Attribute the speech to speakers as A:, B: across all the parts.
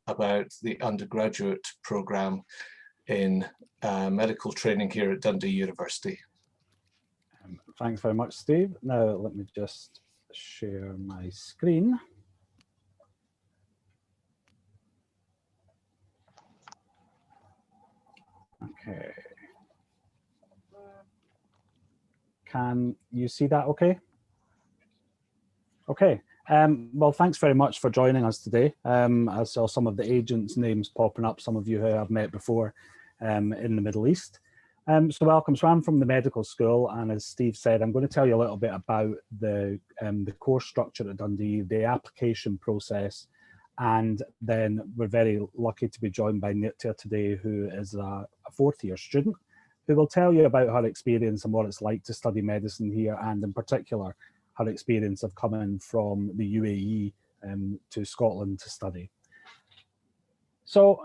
A: about the undergraduate program in medical training here at Dundee University.
B: Thanks very much, Steve. Now let me just share my screen. Okay. Can you see that okay? Okay. Well, thanks very much for joining us today. I saw some of the agents' names popping up, some of you who I've met before in the Middle East. So welcome. So I'm from the medical school, and as Steve said, I'm going to tell you a little bit about the course structure at Dundee, the application process, and then we're very lucky to be joined by Nitya today, who is a fourth-year student, who will tell you about her experience and what it's like to study medicine here, and in particular, her experience of coming from the UAE to Scotland to study. So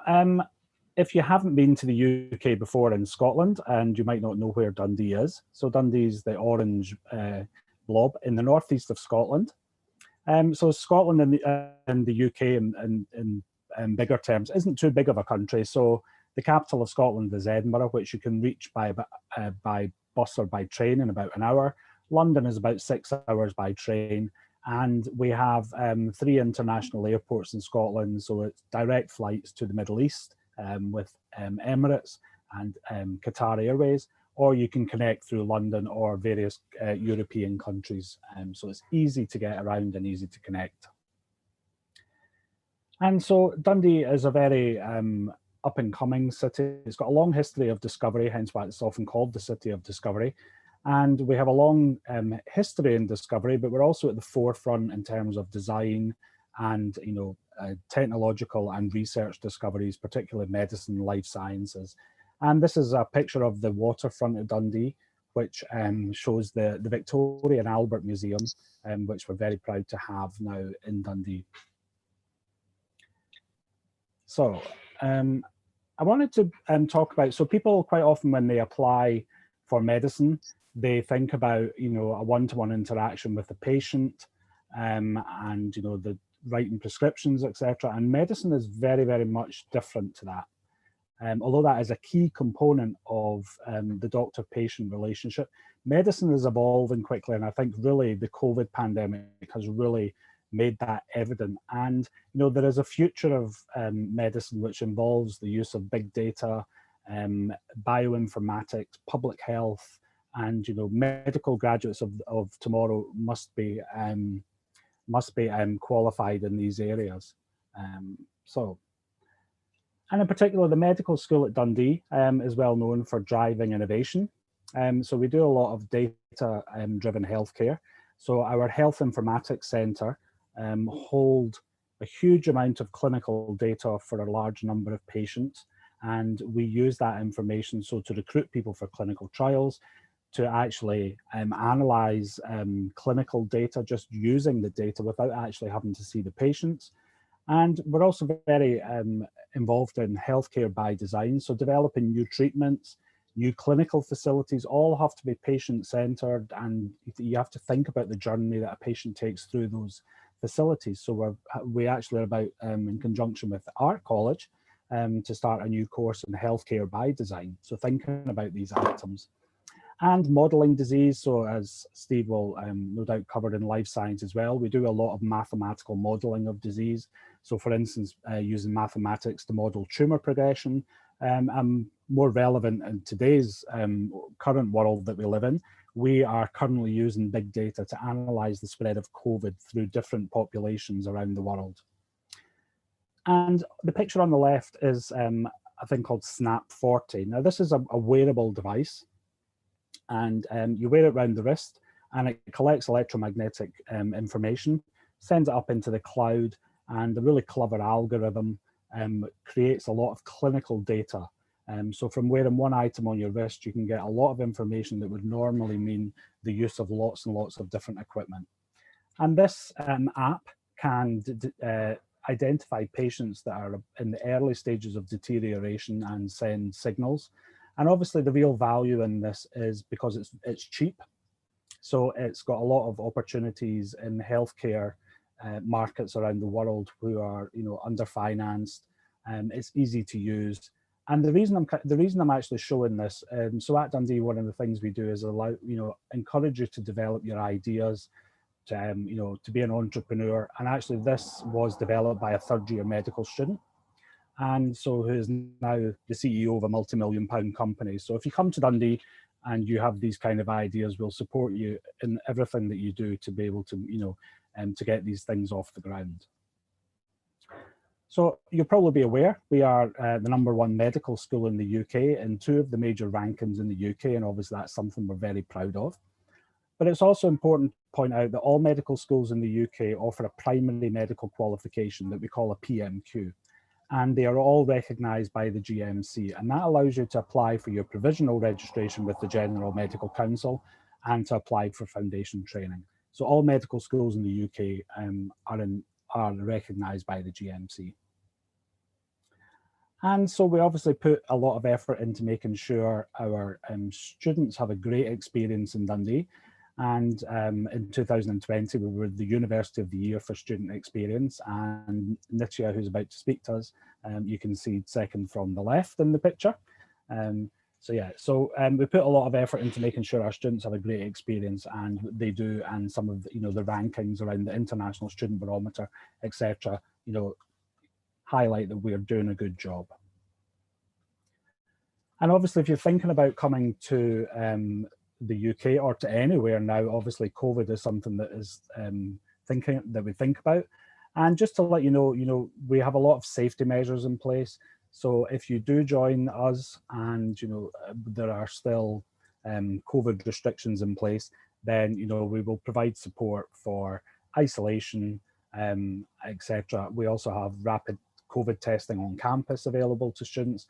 B: if you haven't been to the UK before in Scotland, and you might not know where Dundee is, so Dundee is the orange blob in the northeast of Scotland. So Scotland and the UK in bigger terms isn't too big of a country. So the capital of Scotland is Edinburgh, which you can reach by bus or by train in about an hour. London is about 6 hours by train, and we have 3 international airports in Scotland, so it's direct flights to the Middle East with Emirates and Qatar Airways, or you can connect through London or various European countries, so it's easy to get around and easy to connect. And so Dundee is a very up-and-coming city. It's got a long history of discovery, hence why it's often called the City of Discovery. And we have a long history in discovery, but we're also at the forefront in terms of design and technological and research discoveries, particularly medicine, life sciences. And this is a picture of the waterfront of Dundee, which shows the Victoria and Albert Museum, which we're very proud to have now in Dundee. So I wanted to talk about, so people quite often when they apply for medicine, they think about, a one-to-one interaction with the patient and, the writing prescriptions, etc. And medicine is very, very much different to that. Although that is a key component of the doctor-patient relationship, medicine is evolving quickly. And I think really the COVID pandemic has really made that evident. And, there is a future of medicine which involves the use of big data, bioinformatics, public health, and medical graduates of tomorrow must be qualified in these areas. And in particular, the medical school at Dundee is well known for driving innovation. So we do a lot of data-driven healthcare. So our health informatics centre hold a huge amount of clinical data for a large number of patients, and we use that information to recruit people for clinical trials, to actually analyze clinical data just using the data without actually having to see the patients. And we're also very involved in healthcare by design, so developing new treatments, new clinical facilities, all have to be patient-centered, and you have to think about the journey that a patient takes through those facilities. So we actually are about, in conjunction with the Art College, to start a new course in healthcare by design, so thinking about these items. And modelling disease, so as Steve will no doubt cover in life science as well, we do a lot of mathematical modelling of disease. So for instance, using mathematics to model tumour progression, and more relevant in today's current world that we live in, we are currently using big data to analyse the spread of COVID through different populations around the world. And the picture on the left is a thing called Snap40. Now this is a wearable device, and you wear it around the wrist, and it collects electromagnetic information, sends it up into the cloud, and a really clever algorithm creates a lot of clinical data. So from wearing one item on your wrist, you can get a lot of information that would normally mean the use of lots and lots of different equipment. And this app can identify patients that are in the early stages of deterioration and send signals. And obviously the real value in this is because it's cheap. So it's got a lot of opportunities in healthcare markets around the world who are, underfinanced, It's easy to use. And the reason I'm actually showing this, so at Dundee, one of the things we do is encourage you to develop your ideas, to be an entrepreneur. And actually this was developed by a third-year medical student, and so who is now the CEO of a multi-million-pound company. So if you come to Dundee and you have these kind of ideas, we'll support you in everything that you do to be able to, to get these things off the ground. So you'll probably be aware, we are the #1 medical school in the UK in 2 of the major rankings in the UK, and obviously that's something we're very proud of. But it's also important to point out that all medical schools in the UK offer a primary medical qualification that we call a PMQ, and they are all recognised by the GMC, and that allows you to apply for your provisional registration with the General Medical Council and to apply for foundation training. So all medical schools in the UK are recognised by the GMC. And so we obviously put a lot of effort into making sure our students have a great experience in Dundee. And in 2020, we were the University of the Year for Student Experience. And Nitya, who's about to speak to us, you can see second from the left in the picture. We put a lot of effort into making sure our students have a great experience, and they do. And some of the rankings around the International Student Barometer, etc., highlight that we're doing a good job. And obviously, if you're thinking about coming to the UK or to anywhere now, obviously COVID is something that is we think about. And just to let you know, we have a lot of safety measures in place. So if you do join us and there are still COVID restrictions in place, then we will provide support for isolation, etc. We also have rapid COVID testing on campus available to students.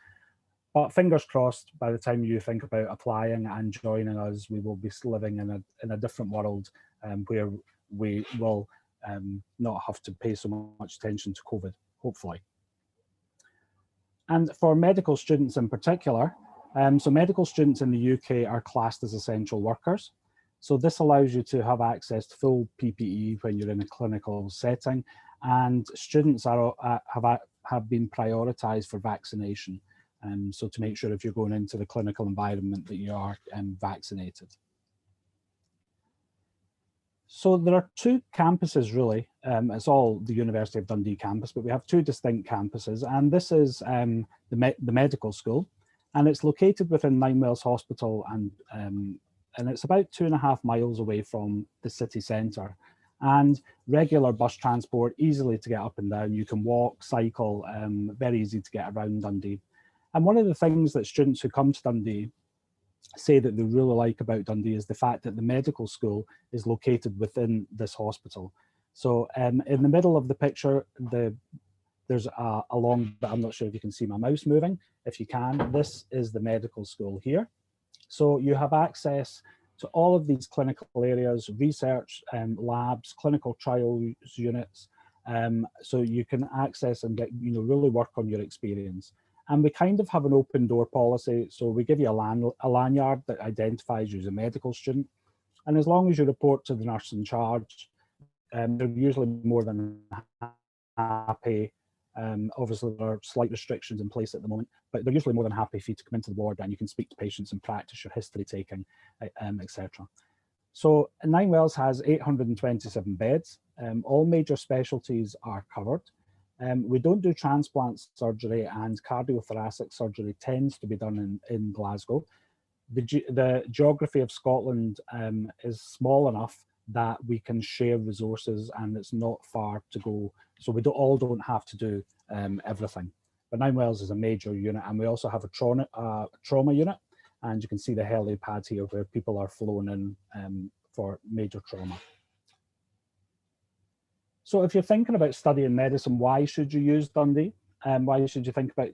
B: But fingers crossed, by the time you think about applying and joining us, we will be living in a different world where we will not have to pay so much attention to COVID, hopefully. And for medical students in particular, so medical students in the UK are classed as essential workers. So this allows you to have access to full PPE when you're in a clinical setting, and students have been prioritised for vaccination. So to make sure if you're going into the clinical environment that you are vaccinated. So there are 2 campuses really. It's all the University of Dundee campus, but we have 2 distinct campuses, and this is the medical school, and it's located within Ninewells Hospital, and it's about 2.5 miles away from the city centre, and regular bus transport, easily to get up and down. You can walk, cycle, very easy to get around Dundee. And one of the things that students who come to Dundee say that they really like about Dundee is the fact that the medical school is located within this hospital. So in the middle of the picture, there's a long, but I'm not sure if you can see my mouse moving. If you can, this is the medical school here. So you have access to all of these clinical areas, research, labs, clinical trials units. So you can access and get, really work on your experience. And we kind of have an open door policy. So we give you a lanyard that identifies you as a medical student. And as long as you report to the nurse in charge, they're usually more than happy. Obviously, there are slight restrictions in place at the moment, but they're usually more than happy for you to come into the ward and you can speak to patients and practice your history taking, etc. So Ninewells has 827 beds. All major specialties are covered. We don't do transplant surgery, and cardiothoracic surgery tends to be done in Glasgow. The geography of Scotland is small enough that we can share resources, and it's not far to go. So we don't have to do everything. But Ninewells is a major unit, and we also have a trauma unit, and you can see the helipad here where people are flown in for major trauma. So if you're thinking about studying medicine, why should you use Dundee? Why should you think about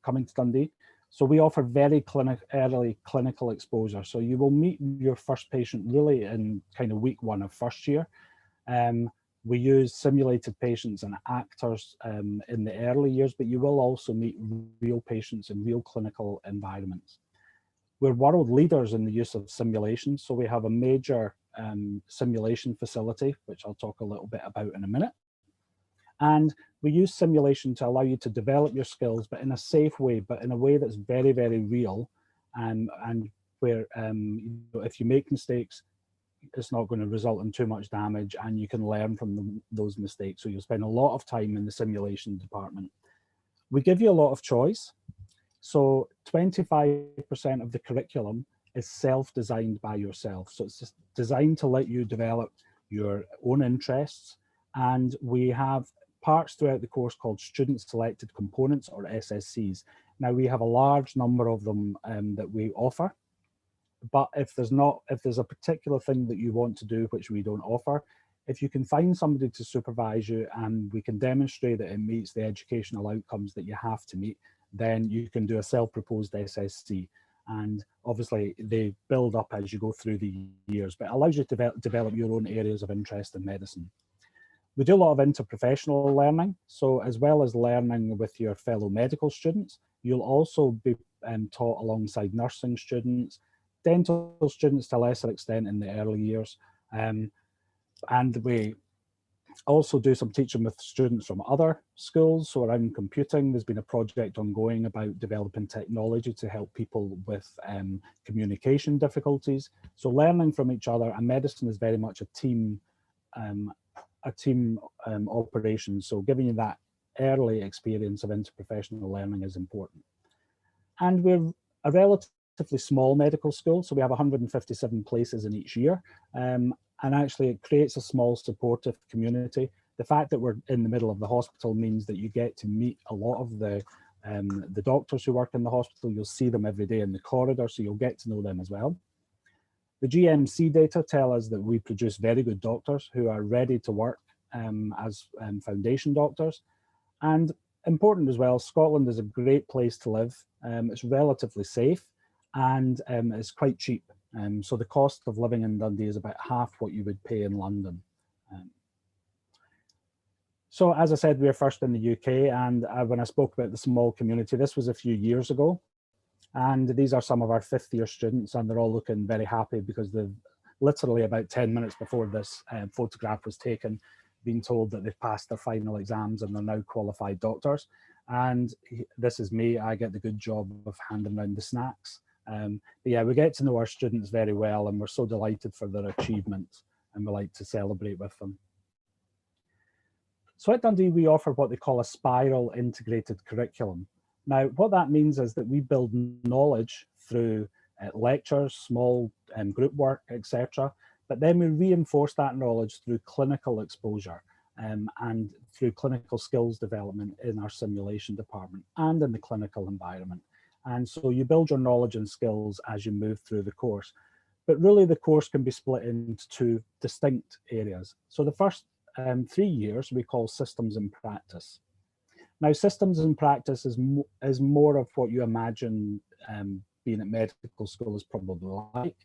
B: coming to Dundee? So we offer very early clinical exposure. So you will meet your first patient really in kind of week 1 of first year. We use simulated patients and actors in the early years, but you will also meet real patients in real clinical environments. We're world leaders in the use of simulation. So we have a major simulation facility, which I'll talk a little bit about in a minute. And We use simulation to allow you to develop your skills, but in a safe way, but in a way that's very, very real, and where if you make mistakes, it's not going to result in too much damage, and you can learn from those mistakes. So you'll spend a lot of time in the simulation department. We give you a lot of choice. So 25% of the curriculum is self-designed by yourself. So it's just designed to let you develop your own interests. And we have parts throughout the course called student selected components, or SSCs. Now we have a large number of them that we offer, but if there's a particular thing that you want to do which we don't offer, if you can find somebody to supervise you and we can demonstrate that it meets the educational outcomes that you have to meet, then you can do a self-proposed SSC. And obviously they build up as you go through the years, but it allows you to develop your own areas of interest in medicine. We do a lot of interprofessional learning. So as well as learning with your fellow medical students, you'll also be taught alongside nursing students, dental students to a lesser extent in the early years. And we also do some teaching with students from other schools. So around computing, there's been a project ongoing about developing technology to help people with communication difficulties. So learning from each other, and medicine is very much a team operation. So giving you that early experience of interprofessional learning is important. And we're a relatively small medical school, so we have 157 places in each year. And actually it creates a small supportive community. The fact that we're in the middle of the hospital means that you get to meet a lot of the doctors who work in the hospital. You'll see them every day in the corridor, so you'll get to know them as well. The GMC data tell us that we produce very good doctors who are ready to work as foundation doctors. And important as well, Scotland is a great place to live. It's relatively safe, and it's quite cheap. So the cost of living in Dundee is about half what you would pay in London. So as I said, we're first in the UK, and when I spoke about the small community, this was a few years ago. And these are some of our fifth year students, and they're all looking very happy because they've literally about 10 minutes before this photograph was taken, been told that they've passed their final exams and they're now qualified doctors. And this is me, I get the good job of handing around the snacks. But yeah, we get to know our students very well, and we're so delighted for their achievements, and we like to celebrate with them. So at Dundee, we offer what they call a spiral integrated curriculum. Now, what that means is that we build knowledge through lectures, small group work, etc. But then we reinforce that knowledge through clinical exposure and through clinical skills development in our simulation department and in the clinical environment. And so you build your knowledge and skills as you move through the course. But really the course can be split into two distinct areas. So the first 3 years we call systems and practice. Now, systems and practice is more of what you imagine being at medical school is probably like.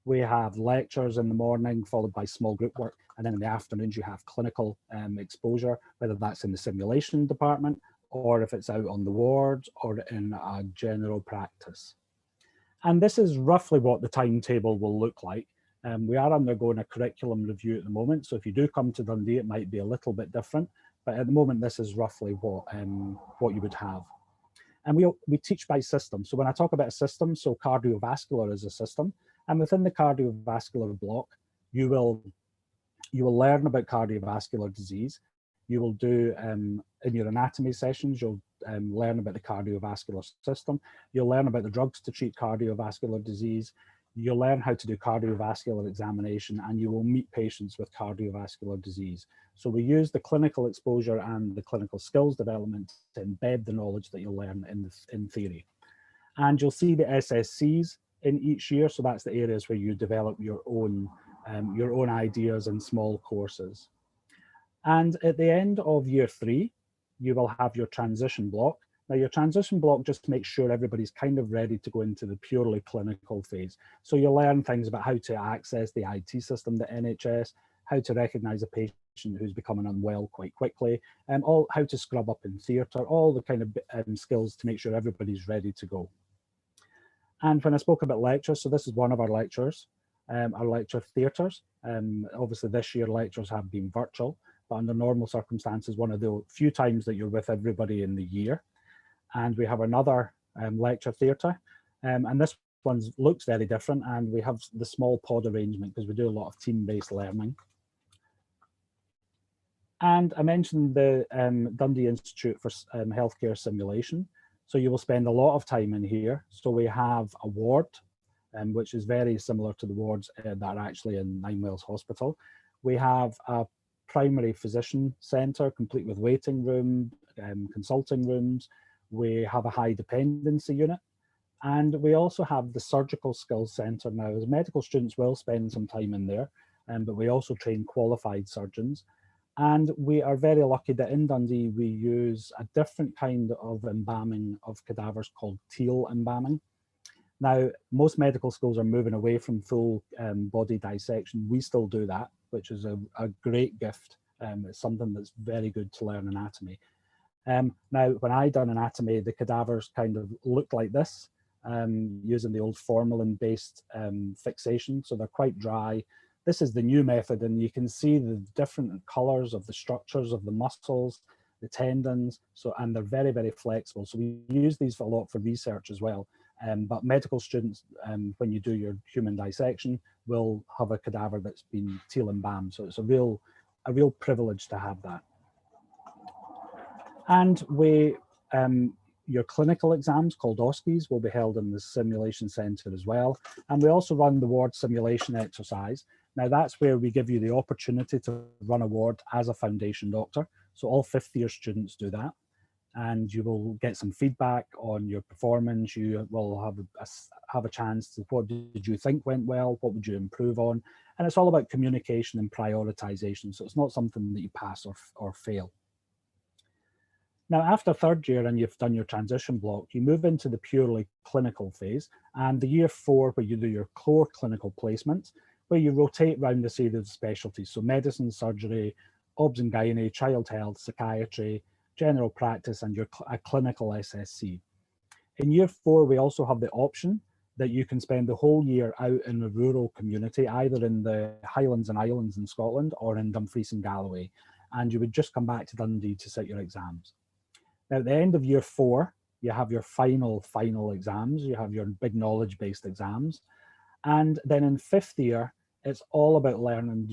B: We have lectures in the morning followed by small group work, and then in the afternoons you have clinical exposure, whether that's in the simulation department or if it's out on the wards or in a general practice. And this is roughly what the timetable will look like. We are undergoing a curriculum review at the moment, so if you do come to Dundee, it might be a little bit different, but at the moment this is roughly what you would have. And we teach by system. So when I talk about a system, so cardiovascular is a system, and within the cardiovascular block, you will learn about cardiovascular disease. You will do, in your anatomy sessions, you'll learn about the cardiovascular system. You'll learn about the drugs to treat cardiovascular disease. You'll learn how to do cardiovascular examination, and you will meet patients with cardiovascular disease. So we use the clinical exposure and the clinical skills development to embed the knowledge that you'll learn in theory. And you'll see the SSCs in each year. So that's the areas where you develop your own ideas in small courses. And at the end of year 3, you will have your transition block. Now your transition block just makes sure everybody's kind of ready to go into the purely clinical phase. So you'll learn things about how to access the IT system, the NHS, how to recognize a patient who's becoming unwell quite quickly, and how to scrub up in theatre, all the kind of skills to make sure everybody's ready to go. And when I spoke about lectures, so this is one of our lectures, our lecture theatres. Obviously this year lectures have been virtual, but under normal circumstances, one of the few times that you're with everybody in the year. And we have another lecture theatre, and this one looks very different, and we have the small pod arrangement because we do a lot of team-based learning. And I mentioned the Dundee Institute for Healthcare Simulation. So you will spend a lot of time in here. So we have a ward, which is very similar to the wards that are actually in Nine Wells Hospital. We have a primary physician centre, complete with waiting room, consulting rooms. We have a high dependency unit. And we also have the surgical skills centre now. As medical students will spend some time in there, but we also train qualified surgeons. And we are very lucky that in Dundee, we use a different kind of embalming of cadavers called teal embalming. Now, most medical schools are moving away from full body dissection. We still do that, which is a great gift. It's something that's very good to learn anatomy. Now, when I done anatomy, the cadavers kind of looked like this, using the old formalin-based fixation. So they're quite dry. This is the new method, and you can see the different colors of the structures of the muscles, the tendons, and they're very, very flexible. So we use these a lot for research as well. But medical students, when you do your human dissection, will have a cadaver that's been teal embalmed. So it's a real privilege to have that. And your clinical exams called OSCEs will be held in the simulation centre as well. And we also run the ward simulation exercise. Now that's where we give you the opportunity to run a ward as a foundation doctor. So all fifth year students do that. And you will get some feedback on your performance. You will have a chance to, what did you think went well? What would you improve on? And it's all about communication and prioritization. So it's not something that you pass or fail. Now, after third year and you've done your transition block, you move into the purely clinical phase, and the year 4 where you do your core clinical placements, where you rotate around the series of specialties. So medicine, surgery, obs and gynae, child health, psychiatry, general practice, and a clinical SSC. In year 4, we also have the option that you can spend the whole year out in a rural community, either in the Highlands and Islands in Scotland or in Dumfries and Galloway, and you would just come back to Dundee to sit your exams. Now, at the end of year 4, you have your final exams. You have your big knowledge-based exams. And then in 5th year, it's all about learning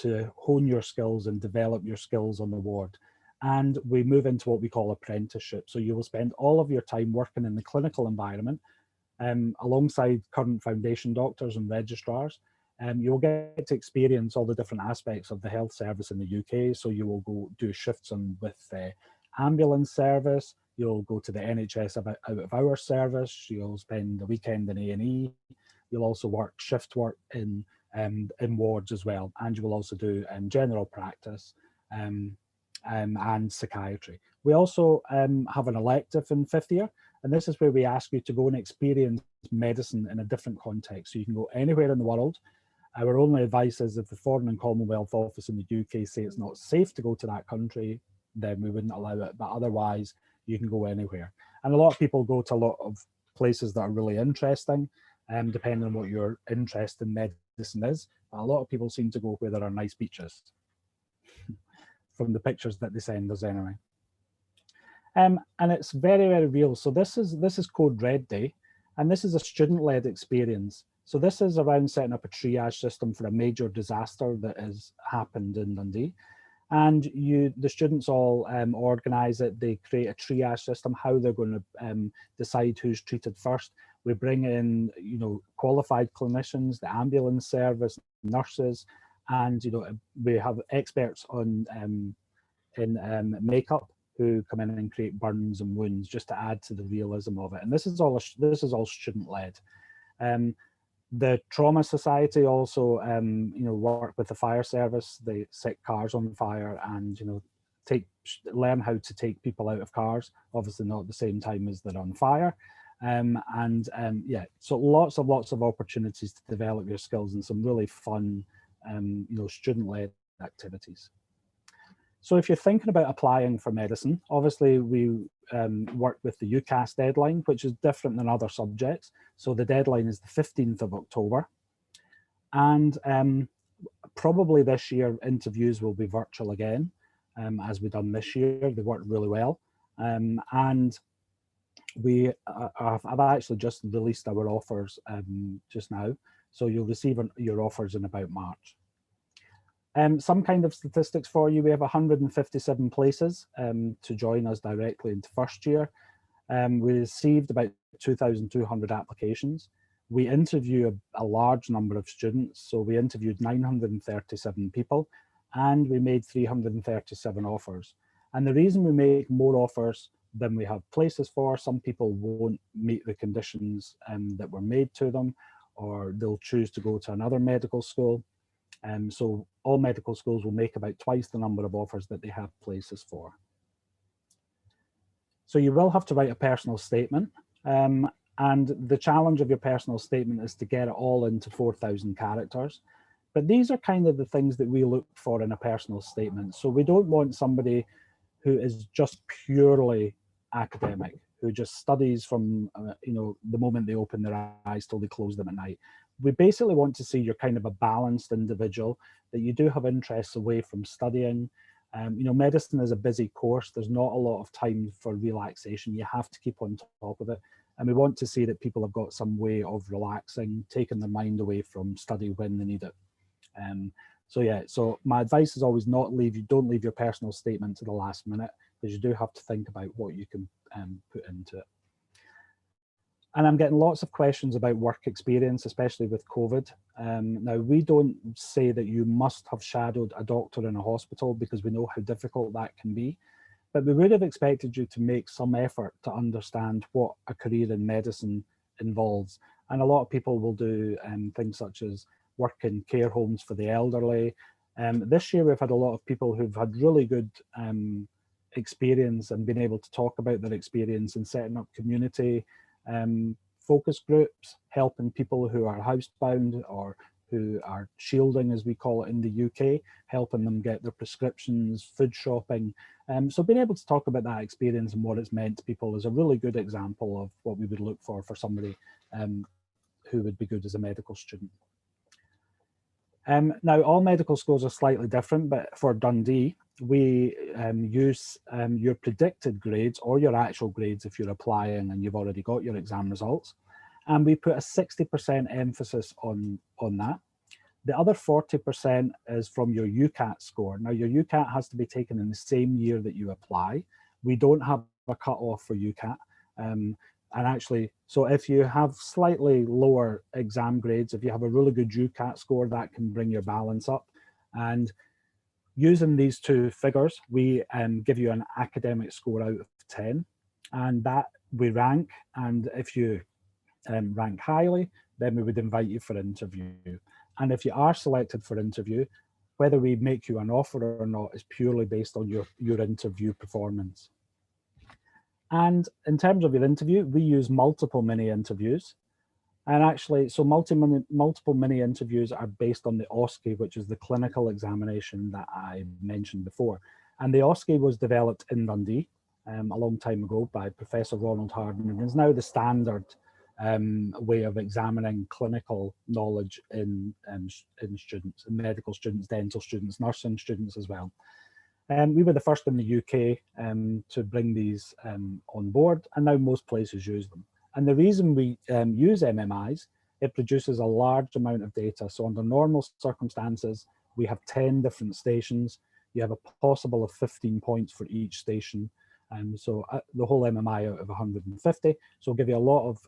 B: to hone your skills and develop your skills on the ward. And we move into what we call apprenticeship. So you will spend all of your time working in the clinical environment alongside current foundation doctors and registrars. You will get to experience all the different aspects of the health service in the UK. So you will go do shifts with ambulance service, you'll go to the NHS out of hours service, you'll spend the weekend in A&E, you'll also shift work in wards as well, and you will also do general practice and psychiatry. We also have an elective in 5th year, and this is where we ask you to go and experience medicine in a different context. So you can go anywhere in the world. Our only advice is if the Foreign and Commonwealth Office in the UK say it's not safe to go to that country, then we wouldn't allow it, but otherwise you can go anywhere. And a lot of people go to a lot of places that are really interesting, depending on what your interest in medicine is. But a lot of people seem to go where there are nice beaches, from the pictures that they send us anyway. And it's very, very real. So this is Code Red Day, and this is a student-led experience. So this is around setting up a triage system for a major disaster that has happened in Dundee. And the students all organise it. They create a triage system, how they're going to decide who's treated first. We bring in, qualified clinicians, the ambulance service, nurses, and we have experts in makeup who come in and create burns and wounds just to add to the realism of it. And this is all student-led. The Trauma Society also, work with the fire service. They set cars on fire and, learn how to take people out of cars. Obviously not at the same time as they're on fire. So lots of opportunities to develop your skills and some really fun, student-led activities. So if you're thinking about applying for medicine, obviously we work with the UCAS deadline, which is different than other subjects. So the deadline is the 15th of October. And probably this year interviews will be virtual again. as we've done this year. They worked really well. And I've actually just released our offers just now. So you'll receive your offers in about March. Some kind of statistics for you. We have 157 places to join us directly into first year. We received about 2,200 applications. We interview a large number of students. So we interviewed 937 people and we made 337 offers. And the reason we make more offers than we have places for, some people won't meet the conditions that were made to them, or they'll choose to go to another medical school. So all medical schools will make about twice the number of offers that they have places for. So you will have to write a personal statement. And the challenge of your personal statement is to get it all into 4,000 characters. But these are kind of the things that we look for in a personal statement. So we don't want somebody who is just purely academic, who just studies from the moment they open their eyes till they close them at night. We basically want to see you're kind of a balanced individual, that you do have interests away from studying. Medicine is a busy course. There's not a lot of time for relaxation. You have to keep on top of it. And we want to see that people have got some way of relaxing, taking their mind away from study when they need it. So my advice is always don't leave your personal statement to the last minute, because you do have to think about what you can put into it. And I'm getting lots of questions about work experience, especially with COVID. Now, we don't say that you must have shadowed a doctor in a hospital, because we know how difficult that can be. But we would have expected you to make some effort to understand what a career in medicine involves. And a lot of people will do things such as work in care homes for the elderly. This year, we've had a lot of people who've had really good experience and been able to talk about their experience in setting up community focus groups, helping people who are housebound or who are shielding, as we call it in the UK, helping them get their prescriptions, food shopping. So being able to talk about that experience and what it's meant to people is a really good example of what we would look for somebody who would be good as a medical student. Now, all medical schools are slightly different, but for Dundee, we use your predicted grades or your actual grades if you're applying and you've already got your exam results. And we put a 60% emphasis on that. The other 40% is from your UCAT score. Now, your UCAT has to be taken in the same year that you apply. We don't have a cutoff for UCAT. And actually, so if you have slightly lower exam grades, if you have a really good UCAT score, that can bring your balance up. And using these two figures, we give you an academic score out of 10, and that we rank. And if you rank highly, then we would invite you for interview. And if you are selected for interview, whether we make you an offer or not is purely based on your interview performance. And in terms of your interview, we use multiple mini interviews. And actually, so multiple mini interviews are based on the OSCE, which is the clinical examination that I mentioned before. And the OSCE was developed in Dundee a long time ago by Professor Ronald Harden, and is now the standard way of examining clinical knowledge in students, in medical students, dental students, nursing students as well. We were the first in the UK to bring these on board, and now most places use them. And the reason we use MMIs, it produces a large amount of data. So under normal circumstances, we have 10 different stations. You have a possible of 15 points for each station. So the whole MMI out of 150. So we'll give you a lot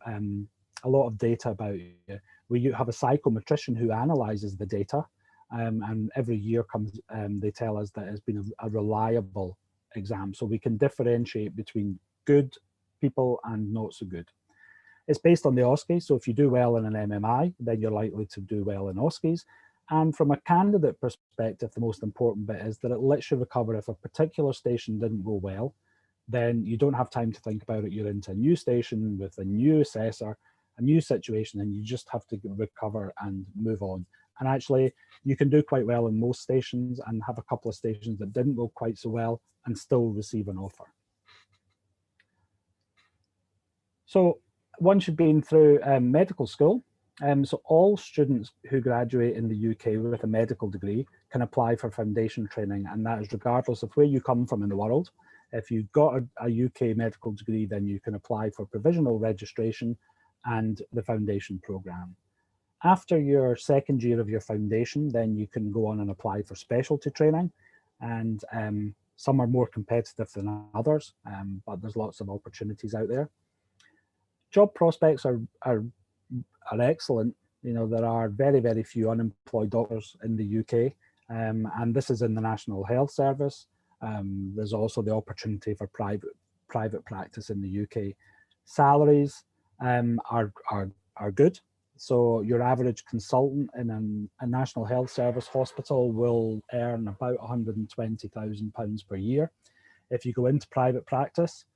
B: of data about you. We have a psychometrician who analyzes the data. And every year comes, they tell us that it's been a reliable exam. So we can differentiate between good people and not so good. It's based on the OSCE. So if you do well in an MMI, then you're likely to do well in OSCEs. And from a candidate perspective, the most important bit is that it lets you recover if a particular station didn't go well, then you don't have time to think about it. You're into a new station with a new assessor, a new situation, and you just have to recover and move on. And actually, you can do quite well in most stations and have a couple of stations that didn't go quite so well and still receive an offer. So once you've been through medical school, so all students who graduate in the UK with a medical degree can apply for foundation training, and that is regardless of where you come from in the world. If you've got a UK medical degree, then you can apply for provisional registration and the foundation programme. After your second year of your foundation, then you can go on and apply for specialty training, and some are more competitive than others, but there's lots of opportunities out there. Job prospects are excellent. You know, there are very, very few unemployed doctors in the UK, and this is in the National Health Service. There's also the opportunity for private practice in the UK. Salaries are good. So your average consultant in a National Health Service hospital will earn about £120,000 per year. If you go into private practice,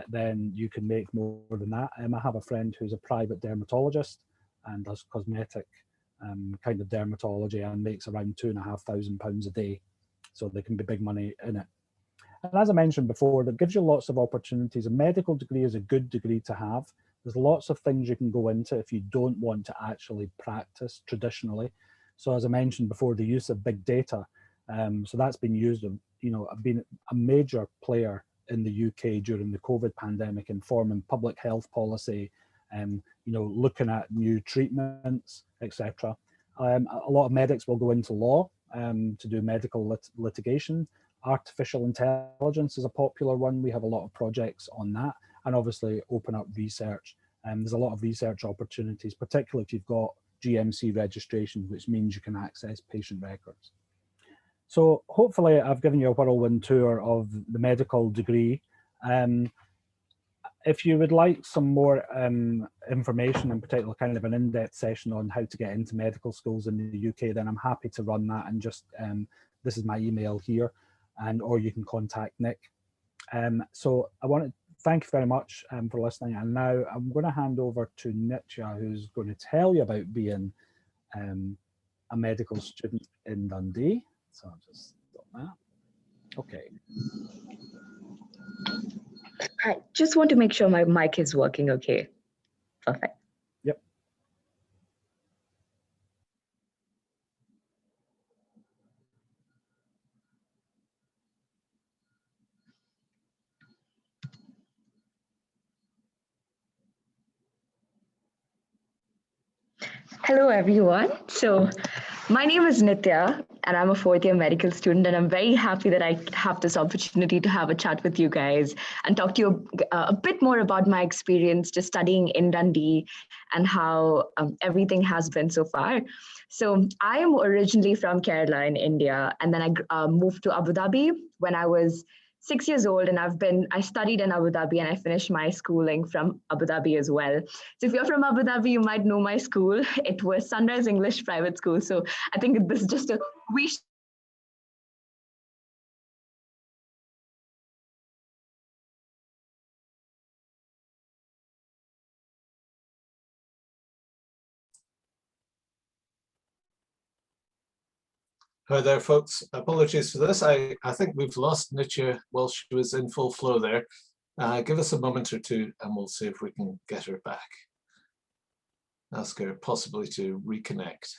B: then you can make more than that. I have a friend who's a private dermatologist and does cosmetic kind of dermatology and makes around £2,500 a day. So there can be big money in it. And as I mentioned before, that gives you lots of opportunities. A medical degree is a good degree to have. There's lots of things you can go into if you don't want to actually practice traditionally. So as I mentioned before, the use of big data. So that's been used, you know, been a major player in the UK during the COVID pandemic, informing public health policy, you know, looking at new treatments, etc. A lot of medics will go into law to do medical litigation. Artificial intelligence is a popular one. We have a lot of projects on that, and obviously open up research. There's a lot of research opportunities, particularly if you've got GMC registration, which means you can access patient records. So hopefully I've given you a whirlwind tour of the medical degree. If you would like some more information, in particular kind of an in-depth session on how to get into medical schools in the UK, then I'm happy to run that, and just, this is my email here, or you can contact Nick. So I want to thank you very much for listening, and now I'm going to hand over to Nitya, who's going to tell you about being a medical student in Dundee. So I'll just stop that. Okay.
C: I just want to make sure my mic is working okay. Perfect.
B: Yep.
C: Hello, everyone. So my name is Nitya, and I'm a fourth-year medical student, and I'm very happy that I have this opportunity to have a chat with you guys and talk to you a bit more about my experience just studying in Dundee and how everything has been so far. So I am originally from Kerala in India, and then I moved to Abu Dhabi when I was 6 years old, and I studied in Abu Dhabi, and I finished my schooling from Abu Dhabi as well. So if you're from Abu Dhabi, you might know my school. It was Sunrise English Private School. So I think this is just a wee
A: Hi there, folks. Apologies for this. I think we've lost Nitya while she was in full flow there. Give us a moment or two and we'll see if we can get her back. Ask her possibly to reconnect.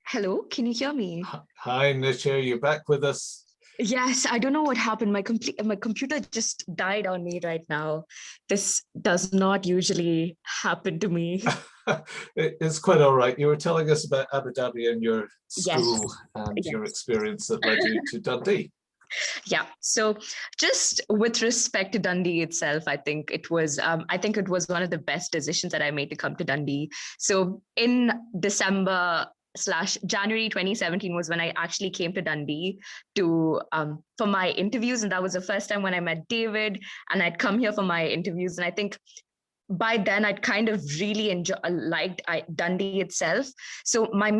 C: Hello, can you hear me?
A: Hi, Nitya, you're back with us.
C: Yes, I don't know what happened. My computer just died on me right now. This does not usually happen to me.
A: It's quite all right. You were telling us about Abu Dhabi and your school,
C: Yes.
A: and your experience that led you to Dundee.
C: Yeah. So just with respect to Dundee itself, I think it was one of the best decisions that I made to come to Dundee. So in December/January 2017 was when I actually came to Dundee for my interviews, and that was the first time when I met David, and I'd come here for my interviews, and I think by then I'd kind of really liked Dundee itself. So the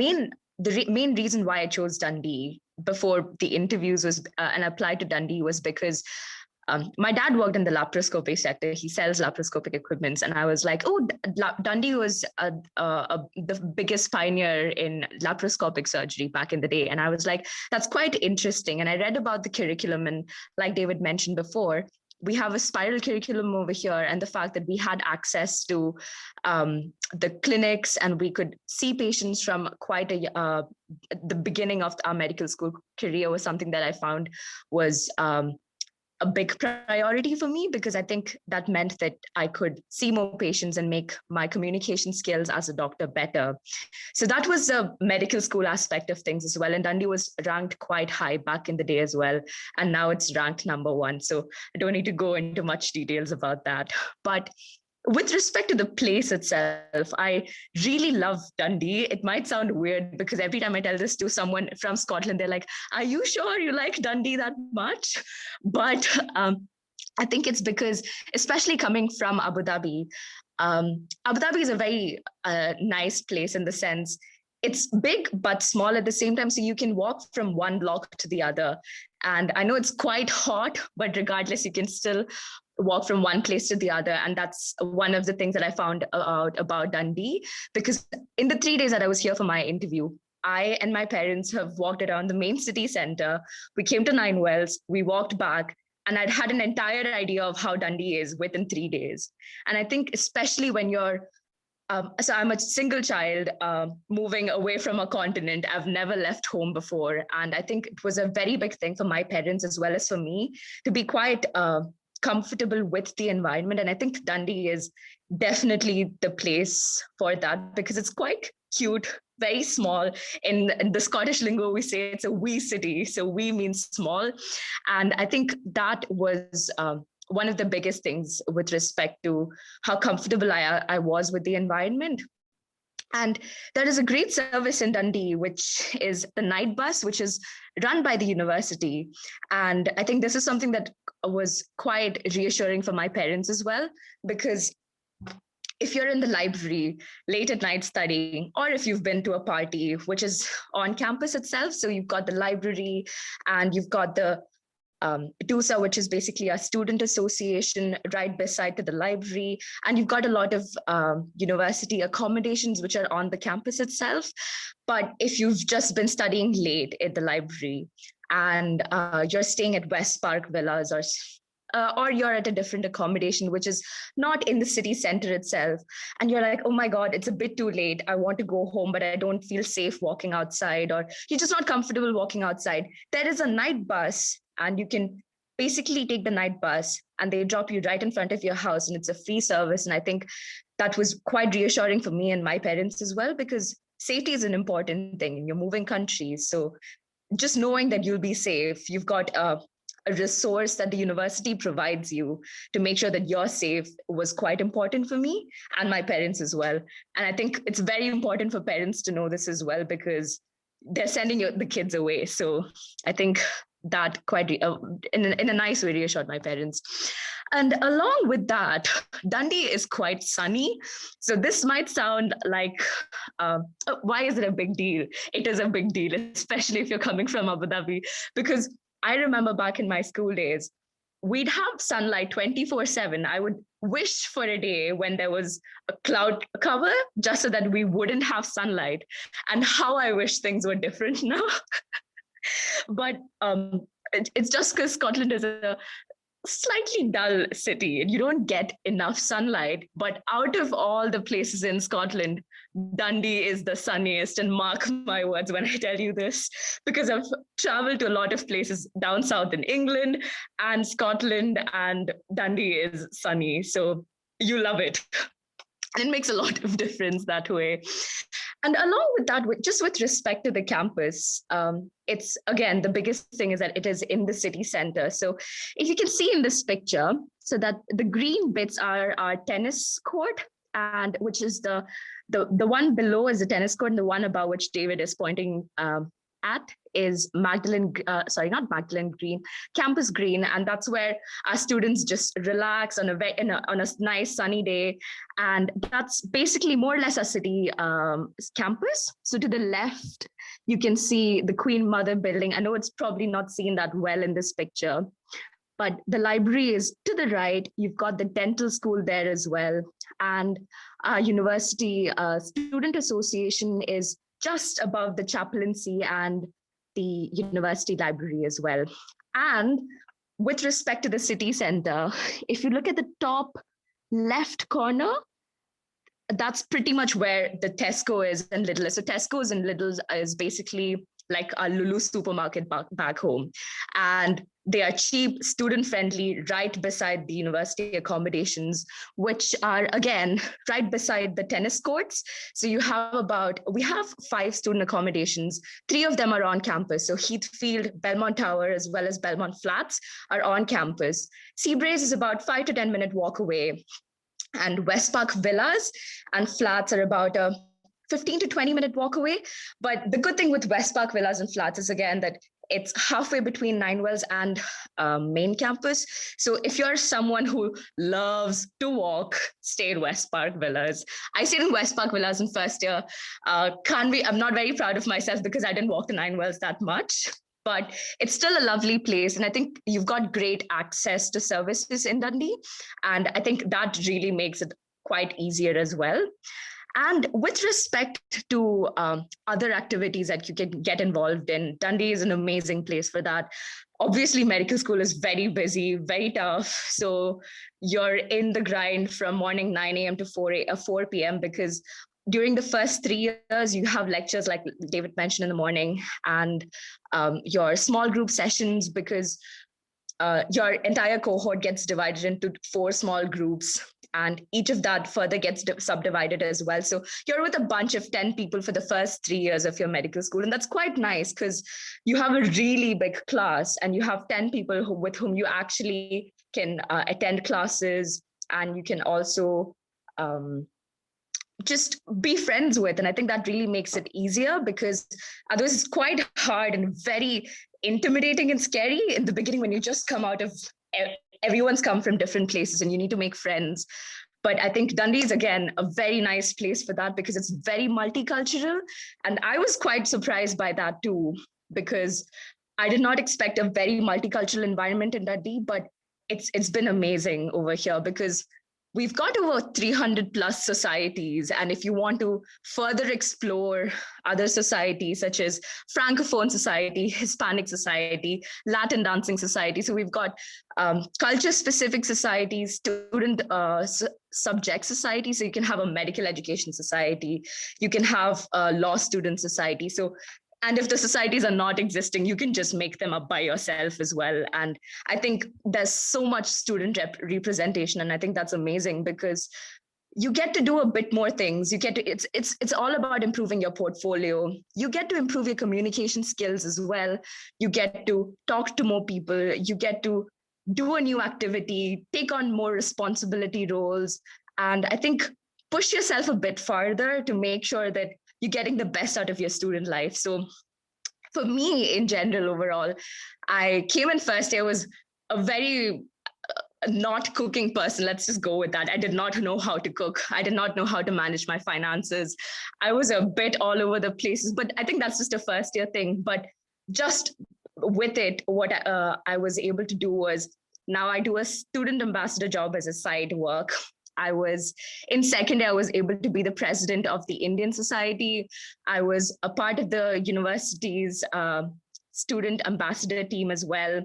C: main reason why I chose Dundee before the interviews was and applied to Dundee was because my dad worked in the laparoscopy sector. He sells laparoscopic equipments. And I was like, oh, Dundee was the biggest pioneer in laparoscopic surgery back in the day. And I was like, that's quite interesting. And I read about the curriculum. And like David mentioned before, we have a spiral curriculum over here, and the fact that we had access to the clinics and we could see patients from quite the beginning of our medical school career was something that I found was a big priority for me, because I think that meant that I could see more patients and make my communication skills as a doctor better. So that was the medical school aspect of things as well. And Dundee was ranked quite high back in the day as well. And now it's ranked #1. So I don't need to go into much details about that. But with respect to the place itself, I really love Dundee. It might sound weird because every time I tell this to someone from Scotland, they're like, are you sure you like Dundee that much? But I think it's because, especially coming from Abu Dhabi, Abu Dhabi is a very nice place in the sense it's big but small at the same time. So you can walk from one block to the other. And I know it's quite hot, but regardless, you can still walk from one place to the other. And that's one of the things that I found out about Dundee, because in the 3 days that I was here for my interview, I and my parents have walked around the main city center. We came to Nine Wells, we walked back, and I'd had an entire idea of how Dundee is within 3 days. And I think especially when you're so I'm a single child moving away from a continent. I've never left home before. And I think it was a very big thing for my parents as well as for me to be quite comfortable with the environment. And I think Dundee is definitely the place for that, because it's quite cute, very small. In the Scottish lingo, we say it's a wee city. So wee means small. And I think that was one of the biggest things with respect to how comfortable I was with the environment. And there is a great service in Dundee, which is the night bus, which is run by the university. And I think this is something that was quite reassuring for my parents as well, because if you're in the library late at night studying, or if you've been to a party, which is on campus itself, so you've got the library and you've got the TUSA, which is basically a student association right beside to the library. And you've got a lot of university accommodations which are on the campus itself. But if you've just been studying late at the library and you're staying at West Park Villas, or you're at a different accommodation, which is not in the city center itself, and you're like, oh my God, it's a bit too late. I want to go home, but I don't feel safe walking outside, or you're just not comfortable walking outside. There is a night bus, and you can basically take the night bus and they drop you right in front of your house, and it's a free service. And I think that was quite reassuring for me and my parents as well, because safety is an important thing and you're moving countries. So just knowing that you'll be safe, you've got a resource that the university provides you to make sure that you're safe was quite important for me and my parents as well. And I think it's very important for parents to know this as well, because they're sending the kids away. So I think that quite in a nice way reassured my parents. And along with that, Dundee is quite sunny. So this might sound like, why is it a big deal? It is a big deal, especially if you're coming from Abu Dhabi, because I remember back in my school days, we'd have sunlight 24/7. I would wish for a day when there was a cloud cover just so that we wouldn't have sunlight. And how I wish things were different now. But it's just because Scotland is a slightly dull city and you don't get enough sunlight. But out of all the places in Scotland, Dundee is the sunniest, and mark my words when I tell you this, because I've traveled to a lot of places down south in England and Scotland, and Dundee is sunny. So you love it. And it makes a lot of difference that way. And along with that, just with respect to the campus, it's, again, the biggest thing is that it is in the city center. So if you can see in this picture, so that the green bits are our tennis court, and which is the one below is the tennis court, and the one above, which David is pointing at, is Campus Green. And that's where our students just relax on a nice sunny day. And that's basically more or less a city campus. So to the left, you can see the Queen Mother building. I know it's probably not seen that well in this picture, but the library is to the right. You've got the dental school there as well. And our university student association is just above the chaplaincy and the university library as well. And with respect to the city center, if you look at the top left corner, that's pretty much where the Tesco is and Lidl is. So Tesco's and Lidl's is basically like a Lulu supermarket back home. And they are cheap, student-friendly, right beside the university accommodations, which are, again, right beside the tennis courts. So we have 5 student accommodations. 3 of them are on campus. So Heathfield, Belmont Tower, as well as Belmont Flats are on campus. Seabraze is about 5 to 10 minute walk away. And West Park Villas and Flats are about a 15 to 20 minute walk away. But the good thing with West Park Villas and Flats is, again, that it's halfway between Ninewells and main campus. So if you're someone who loves to walk, stay in West Park Villas. I stayed in West Park Villas in first year. I'm not very proud of myself because I didn't walk the Ninewells that much. But it's still a lovely place. And I think you've got great access to services in Dundee. And I think that really makes it quite easier as well. And with respect to other activities that you can get involved in, Dundee is an amazing place for that. Obviously, medical school is very busy, very tough. So you're in the grind from morning 9 a.m. to 4 p.m. because during the first 3 years, you have lectures like David mentioned in the morning and your small group sessions because your entire cohort gets divided into 4 small groups and each of that further gets subdivided as well. So you're with a bunch of 10 people for the first 3 years of your medical school. And that's quite nice because you have a really big class and you have 10 people with whom you actually can attend classes and you can also just be friends with. And I think that really makes it easier because otherwise it's quite hard and very intimidating and scary in the beginning when you just come out of, everyone's come from different places and you need to make friends. But I think Dundee is, again, a very nice place for that because it's very multicultural. And I was quite surprised by that too, because I did not expect a very multicultural environment in Dundee, but it's been amazing over here because we've got over 300 plus societies. And if you want to further explore other societies such as Francophone Society, Hispanic Society, Latin Dancing Society. So we've got culture-specific societies, student subject society. So you can have a medical education society. You can have a law student society. And if the societies are not existing, you can just make them up by yourself as well. And I think there's so much student representation. And I think that's amazing because you get to do a bit more things. You get to, it's all about improving your portfolio. You get to improve your communication skills as well. You get to talk to more people. You get to do a new activity, take on more responsibility roles. And I think push yourself a bit farther to make sure that you're getting the best out of your student life. So for me, in general, overall, I came in first year, was a very not cooking person. Let's just go with that. I did not know how to cook. I did not know how to manage my finances. I was a bit all over the places, but I think that's just a first year thing. But just with it, what I was able to do was now I do a student ambassador job as a side work. I was in second year, I was able to be the president of the Indian Society. I was a part of the university's student ambassador team as well.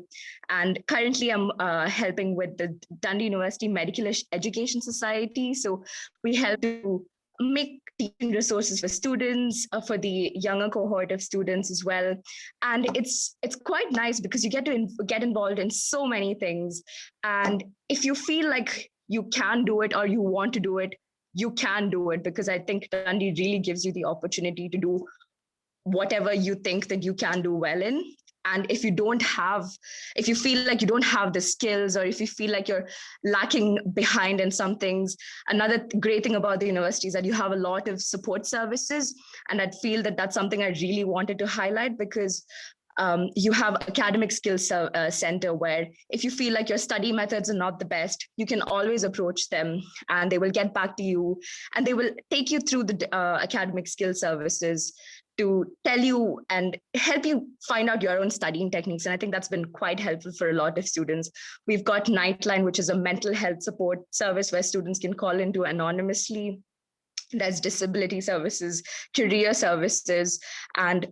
C: And currently I'm helping with the Dundee University Medical Education Society. So we help to make teaching resources for students, for the younger cohort of students as well. And it's quite nice because you get to get involved in so many things. And if you feel like you can do it or you want to do it, you can do it, because I think Dundee really gives you the opportunity to do whatever you think that you can do well in. And if you feel like you don't have the skills, or if you feel like you're lacking behind in some things, another great thing about the university is that you have a lot of support services. And I feel that that's something I really wanted to highlight, because you have academic skills center where if you feel like your study methods are not the best, you can always approach them and they will get back to you and they will take you through the academic skill services to tell you and help you find out your own studying techniques. And I think that's been quite helpful for a lot of students. We've got Nightline, which is a mental health support service where students can call into anonymously. There's disability services, career services, and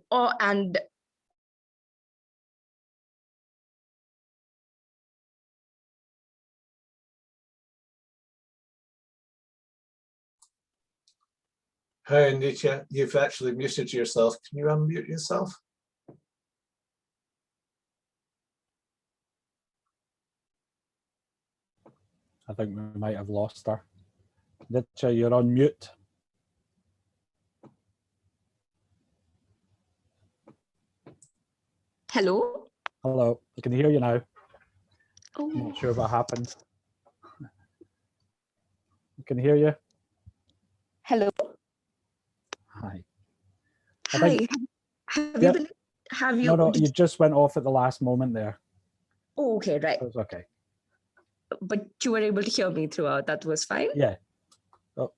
A: Hi, Nitya. You've actually muted yourself. Can you unmute yourself?
B: I think we might have lost her. Nitya, you're on mute.
C: Hello?
B: Hello, I can hear you now.
C: Oh.
B: I'm not sure what happened. I can hear you.
C: Hello?
B: Hi.
C: Hi. Have you been, have you?
B: No, you just went off at the last moment there.
C: Oh, okay, right.
B: It was okay.
C: But you were able to hear me throughout. That was fine?
B: Yeah. Oh,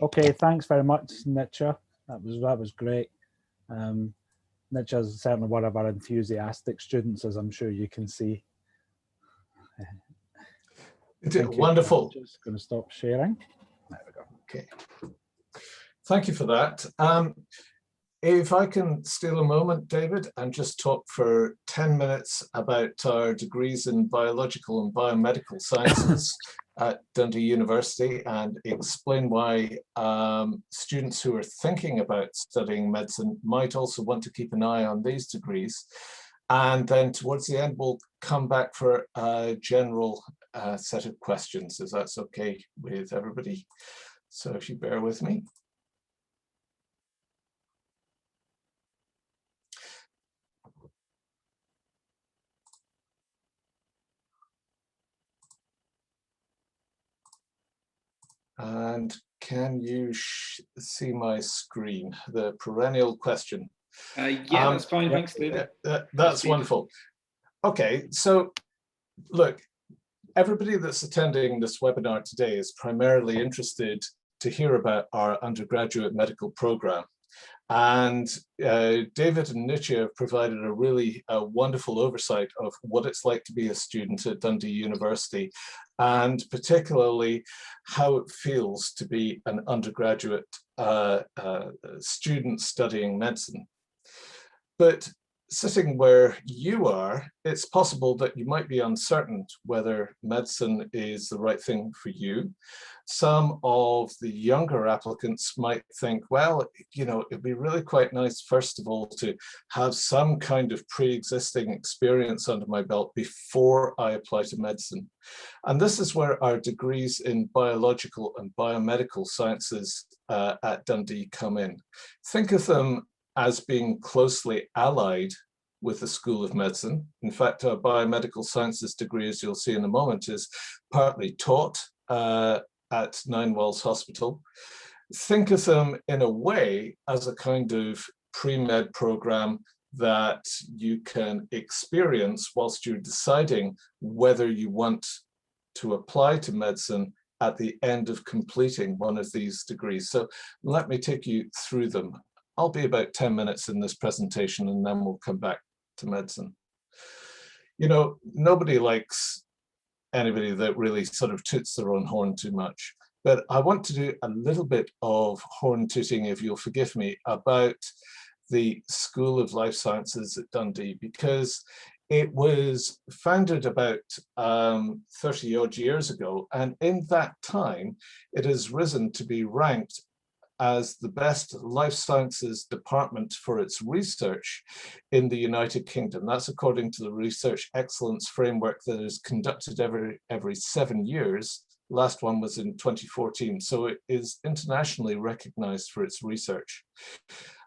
C: okay,
B: thanks very much, Nitya. That was great. Nitya is certainly one of our enthusiastic students, as I'm sure you can see.
A: Wonderful.
B: I'm just going to stop sharing. There we go.
A: Okay. Thank you for that. If I can steal a moment, David, and just talk for 10 minutes about our degrees in Biological and Biomedical Sciences at Dundee University and explain why students who are thinking about studying medicine might also want to keep an eye on these degrees. And then towards the end, we'll come back for a general set of questions, if that's okay with everybody. So if you bear with me. And can you see my screen? The perennial question.
D: Yeah, that's fine. Thanks, David.
A: That's wonderful. Okay, so look, everybody that's attending this webinar today is primarily interested to hear about our undergraduate medical program. And David and Nitya have provided a really wonderful oversight of what it's like to be a student at Dundee University, and particularly how it feels to be an undergraduate student studying medicine. But sitting where you are, it's possible that you might be uncertain whether medicine is the right thing for you. Some of the younger applicants might think, well, you know, it'd be really quite nice, first of all, to have some kind of pre-existing experience under my belt before I apply to medicine. And this is where our degrees in Biological and Biomedical Sciences at Dundee come in. Think of them as being closely allied with the School of Medicine. In fact, our Biomedical Sciences degree, as you'll see in a moment, is partly taught at Nine Wells Hospital. Think of them in a way as a kind of pre-med program that you can experience whilst you're deciding whether you want to apply to medicine at the end of completing one of these degrees. So let me take you through them. I'll be about 10 minutes in this presentation and then we'll come back to medicine. You know, nobody likes anybody that really sort of toots their own horn too much, but I want to do a little bit of horn tooting, if you'll forgive me, about the School of Life Sciences at Dundee, because it was founded about 30 odd years ago, and in that time it has risen to be ranked as the best life sciences department for its research in the United Kingdom. That's according to the Research Excellence Framework that is conducted every 7 years. Last one was in 2014, so it is internationally recognized for its research.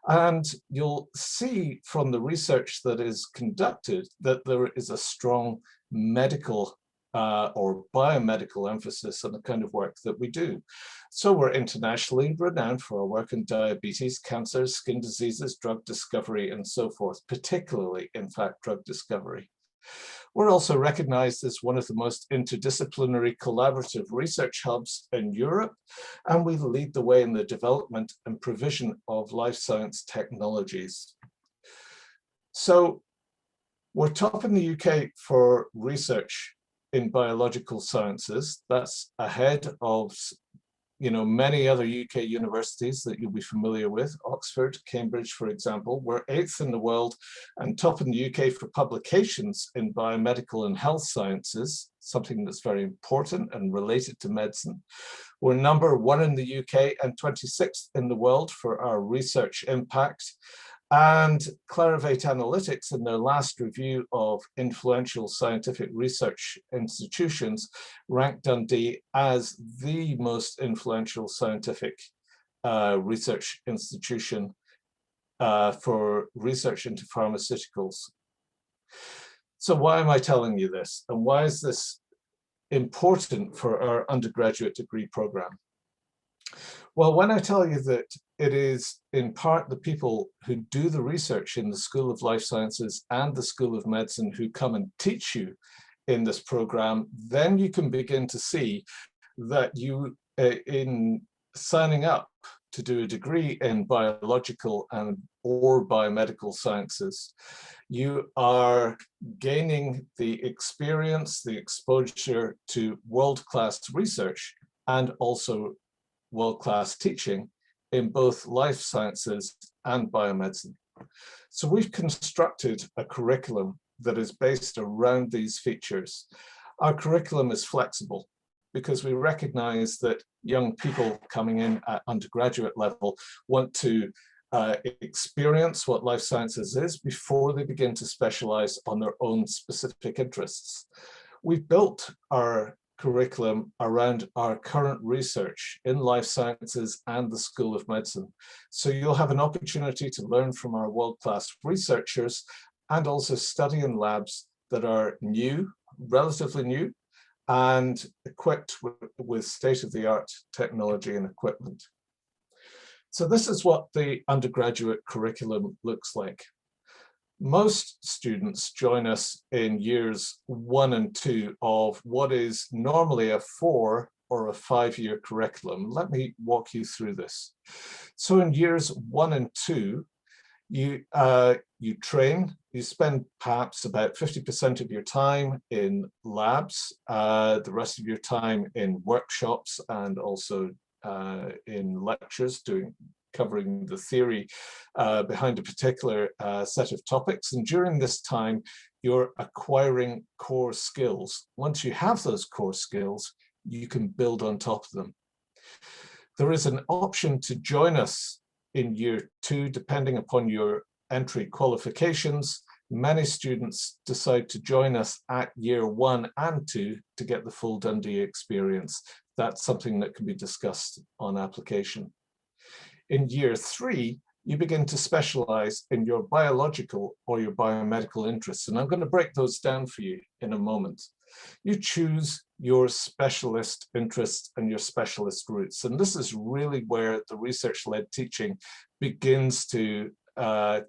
A: And you'll see from the research that is conducted that there is a strong medical or biomedical emphasis on the kind of work that we do. So we're internationally renowned for our work in diabetes, cancer, skin diseases, drug discovery, and so forth, particularly, in fact, drug discovery. We're also recognized as one of the most interdisciplinary collaborative research hubs in Europe, and we lead the way in the development and provision of life science technologies. So we're top in the UK for research in biological sciences. That's ahead of many other UK universities that you'll be familiar with, Oxford, Cambridge, for example, we're 8th in the world and top in the UK for publications in biomedical and health sciences, something that's very important and related to medicine. We're number 1 in the UK and 26th in the world for our research impact. And Clarivate Analytics, in their last review of influential scientific research institutions, ranked Dundee as the most influential scientific research institution for research into pharmaceuticals. So why am I telling you this? And why is this important for our undergraduate degree program? Well, when I tell you that it is in part the people who do the research in the School of Life Sciences and the School of Medicine who come and teach you in this program, then you can begin to see that you, in signing up to do a degree in biological or biomedical sciences, you are gaining the experience, the exposure to world-class research and also world-class teaching in both life sciences and biomedicine. So we've constructed a curriculum that is based around these features. Our curriculum is flexible because we recognize that young people coming in at undergraduate level want to experience what life sciences is before they begin to specialize on their own specific interests. We've built our curriculum around our current research in life sciences and the School of Medicine. So you'll have an opportunity to learn from our world-class researchers and also study in labs that are new, relatively new, and equipped with state-of-the-art technology and equipment. So this is what the undergraduate curriculum looks like. Most students join us in years 1 and 2 of what is normally a 4 or a 5-year curriculum. Let me walk you through this. So in years 1 and 2, you train, you spend perhaps about 50% of your time in labs, the rest of your time in workshops and also in lectures covering the theory behind a particular set of topics. And during this time, you're acquiring core skills. Once you have those core skills, you can build on top of them. There is an option to join us in year 2, depending upon your entry qualifications. Many students decide to join us at year 1 and 2 to get the full Dundee experience. That's something that can be discussed on application. In year 3, you begin to specialize in your biological or your biomedical interests. And I'm going to break those down for you in a moment. You choose your specialist interests and your specialist routes. And this is really where the research-led teaching begins to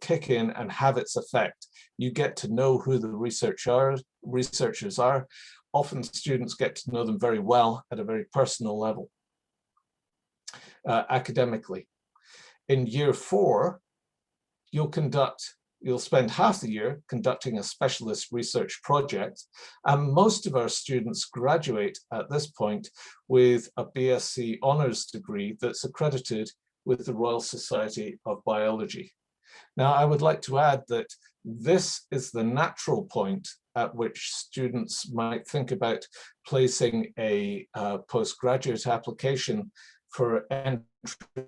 A: kick in and have its effect. You get to know who the researchers are. Often students get to know them very well at a very personal level, academically. In year 4, you'll spend half the year conducting a specialist research project, and most of our students graduate at this point with a BSc honours degree that's accredited with the Royal Society of Biology. Now, I would like to add that this is the natural point at which students might think about placing a postgraduate application for entry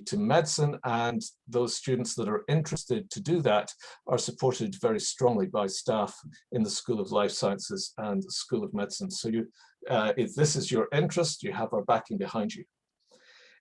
A: to medicine, and those students that are interested to do that are supported very strongly by staff in the School of Life Sciences and the School of Medicine. So if this is your interest, you have our backing behind you.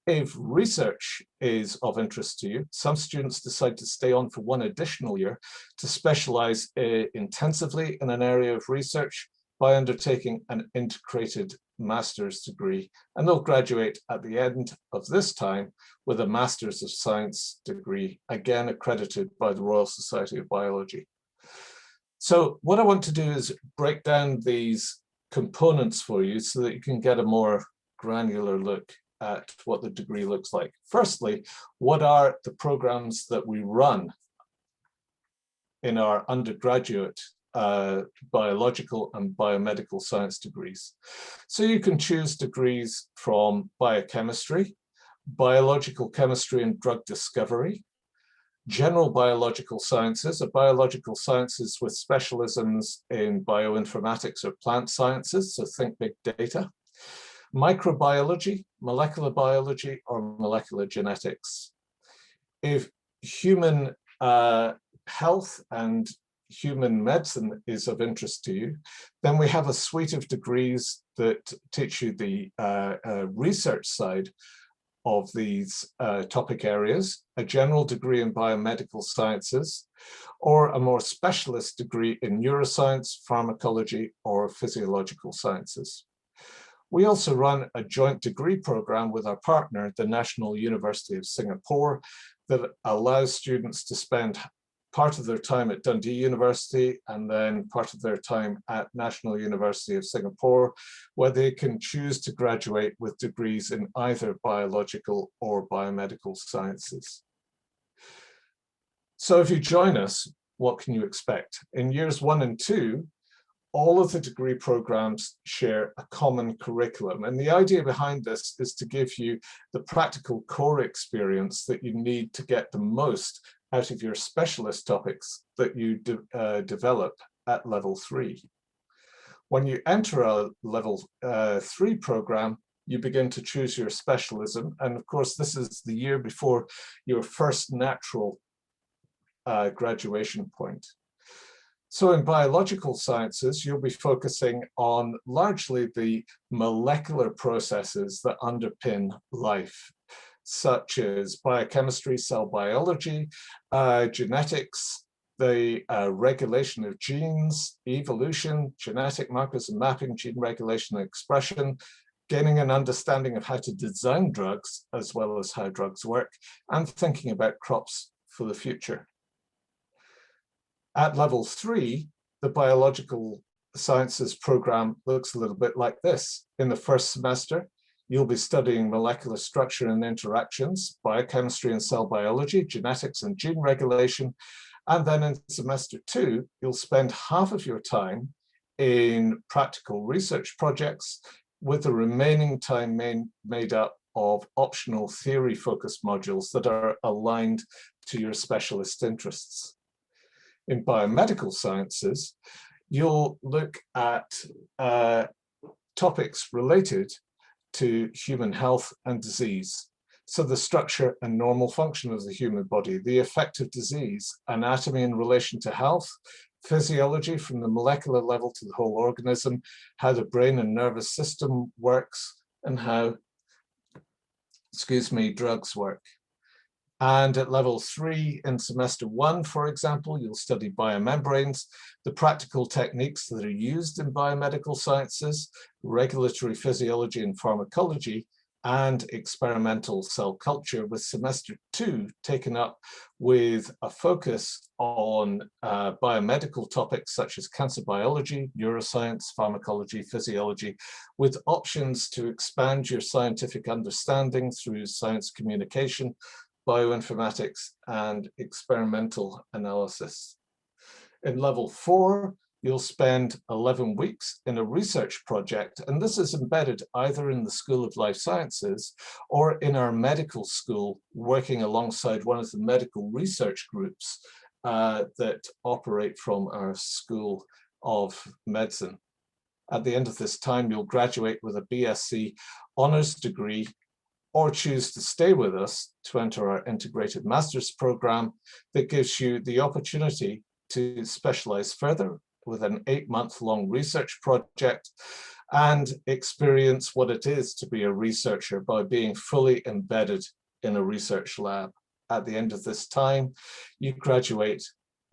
A: If research is of interest to you, some students decide to stay on for 1 additional year to specialize intensively in an area of research by undertaking an integrated master's degree, and they'll graduate at the end of this time with a Master's of Science degree, again accredited by the Royal Society of Biology. So what I want to do is break down these components for you so that you can get a more granular look at what the degree looks like. Firstly, what are the programs that we run in our undergraduate biological and biomedical science degrees. So you can choose degrees from biochemistry, biological chemistry and drug discovery, general biological sciences, or biological sciences with specialisms in bioinformatics or plant sciences, so think big data, microbiology, molecular biology, or molecular genetics. If human health and human medicine is of interest to you, then we have a suite of degrees that teach you the research side of these topic areas, a general degree in biomedical sciences, or a more specialist degree in neuroscience, pharmacology, or physiological sciences. We also run a joint degree program with our partner, the National University of Singapore, that allows students to spend part of their time at Dundee University and then part of their time at National University of Singapore, where they can choose to graduate with degrees in either biological or biomedical sciences. So if you join us, what can you expect? In years 1 and 2, all of the degree programs share a common curriculum. And the idea behind this is to give you the practical core experience that you need to get the most out of your specialist topics that you develop at level 3. When you enter a level 3 program, you begin to choose your specialism. And of course, this is the year before your first natural graduation point. So in biological sciences, you'll be focusing on largely the molecular processes that underpin life, such as biochemistry, cell biology, genetics, the regulation of genes, evolution, genetic markers and mapping, gene regulation and expression, gaining an understanding of how to design drugs as well as how drugs work, and thinking about crops for the future. At level 3, the biological sciences program looks a little bit like this. In the first semester, you'll be studying molecular structure and interactions, biochemistry and cell biology, genetics and gene regulation. And then in semester 2, you'll spend half of your time in practical research projects, with the remaining time made up of optional theory-focused modules that are aligned to your specialist interests. In biomedical sciences, you'll look at topics related to human health and disease. So the structure and normal function of the human body, the effect of disease, anatomy in relation to health, physiology from the molecular level to the whole organism, how the brain and nervous system works, and how, drugs work. And at level 3 in semester 1, for example, you'll study biomembranes, the practical techniques that are used in biomedical sciences, regulatory physiology and pharmacology, and experimental cell culture, with semester 2 taken up with a focus on biomedical topics such as cancer biology, neuroscience, pharmacology, physiology, with options to expand your scientific understanding through science communication, bioinformatics, and experimental analysis. In level 4, you'll spend 11 weeks in a research project, and this is embedded either in the School of Life Sciences or in our medical school, working alongside one of the medical research groups that operate from our School of Medicine. At the end of this time, you'll graduate with a BSc honours degree, or choose to stay with us to enter our integrated master's program that gives you the opportunity to specialize further with an 8-month-long research project and experience what it is to be a researcher by being fully embedded in a research lab. At the end of this time, you graduate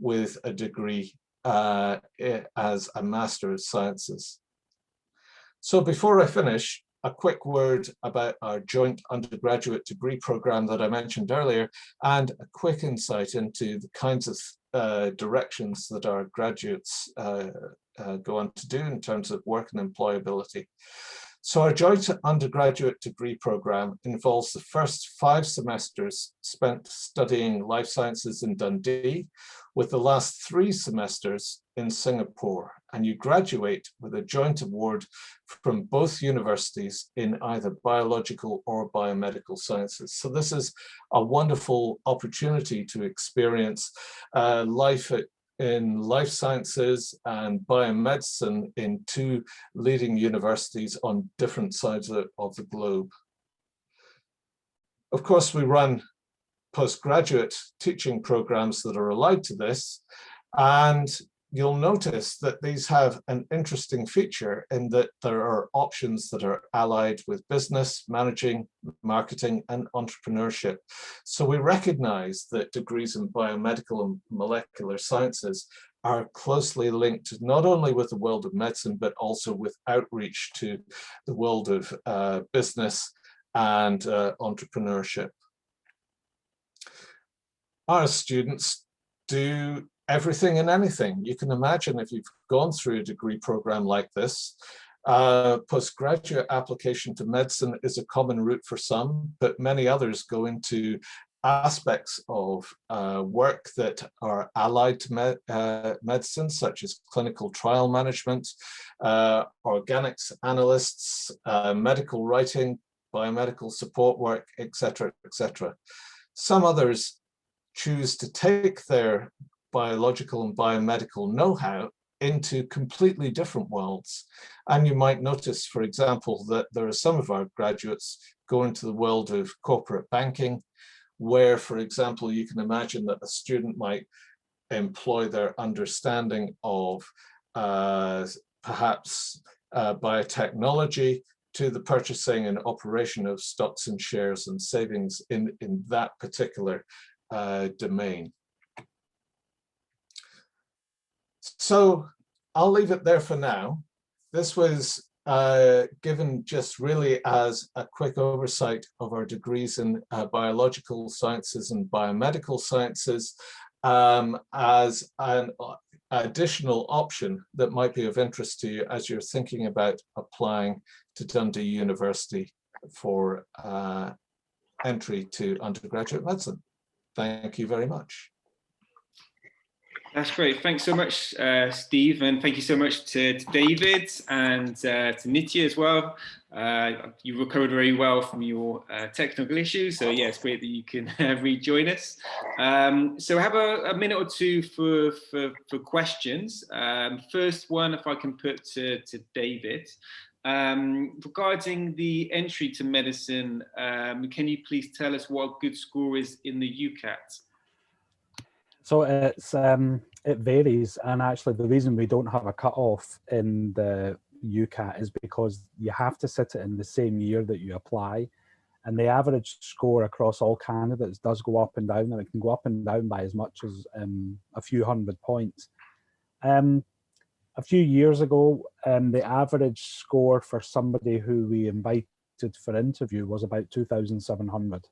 A: with a degree as a Master of Sciences. So before I finish, a quick word about our joint undergraduate degree program that I mentioned earlier, and a quick insight into the kinds of directions that our graduates go on to do in terms of work and employability. So our joint undergraduate degree program involves the first 5 semesters spent studying life sciences in Dundee, with the last 3 semesters in Singapore, and you graduate with a joint award from both universities in either biological or biomedical sciences. So this is a wonderful opportunity to experience life in life sciences and biomedicine in 2 leading universities on different sides of the globe. Of course, we run postgraduate teaching programs that are allied to this, and you'll notice that these have an interesting feature in that there are options that are allied with business, managing, marketing, and entrepreneurship. So we recognize that degrees in biomedical and molecular sciences are closely linked not only with the world of medicine, but also with outreach to the world of business and entrepreneurship. Our students do everything and anything. You can imagine if you've gone through a degree program like this, postgraduate application to medicine is a common route for some, but many others go into aspects of work that are allied to medicine, such as clinical trial management, organics analysts, medical writing, biomedical support work, etc., etc. Some others choose to take their biological and biomedical know-how into completely different worlds. And you might notice, for example, that there are some of our graduates go into the world of corporate banking, where, for example, you can imagine that a student might employ their understanding of perhaps biotechnology to the purchasing and operation of stocks and shares and savings in that particular domain. So I'll leave it there for now. This was given just really as a quick oversight of our degrees in biological sciences and biomedical sciences as an additional option that might be of interest to you as you're thinking about applying to Dundee University for entry to undergraduate medicine. Thank you very much.
D: That's great. Thanks so much, Steve, and thank you so much to David and to Nitya as well. You recovered very well from your technical issues, so yeah, it's great that you can rejoin us. So I have a minute or two for questions. First one, if I can put to David. Regarding the entry to medicine, can you please tell us what a good score is in the UCAT?
B: So it varies, and actually the reason we don't have a cut-off in the UCAT is because you have to sit it in the same year that you apply, and the average score across all candidates does go up and down, and it can go up and down by as much as a few hundred points. A few years ago, the average score for somebody who we invited for interview was about 2,700.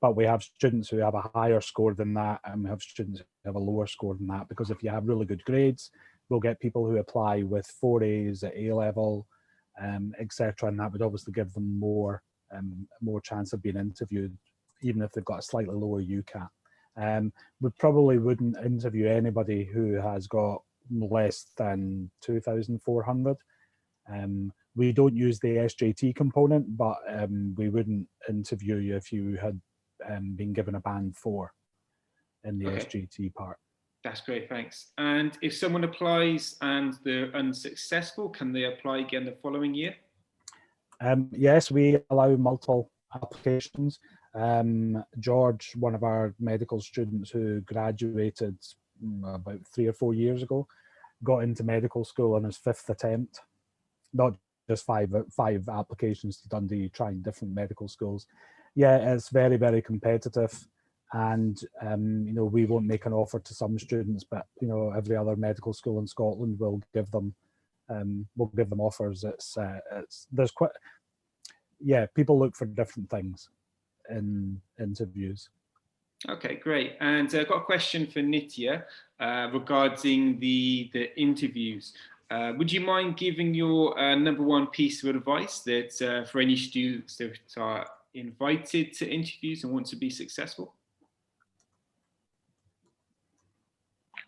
B: But we have students who have a higher score than that, and we have students who have a lower score than that, because if you have really good grades, we'll get people who apply with 4 A's at A level, etc., and that would obviously give them more chance of being interviewed, even if they've got a slightly lower UCAT. We probably wouldn't interview anybody who has got less than 2,400. We don't use the SJT component, but we wouldn't interview you if you had been given a band 4 in the SJT part.
D: That's great, thanks. And if someone applies and they're unsuccessful, can they apply again the following year?
B: Yes, we allow multiple applications. George, one of our medical students who graduated about 3 or 4 years ago, got into medical school on his 5th attempt. Not just five applications to Dundee, trying different medical schools. Yeah, it's very, very competitive, and you know, we won't make an offer to some students, but you know, every other medical school in Scotland will give them offers. There's quite, yeah, people look for different things in interviews.
D: Okay, great. And I've got a question for Nitya regarding the interviews. would you mind giving your number one piece of advice that for any students that are invited to interviews and want to be successful?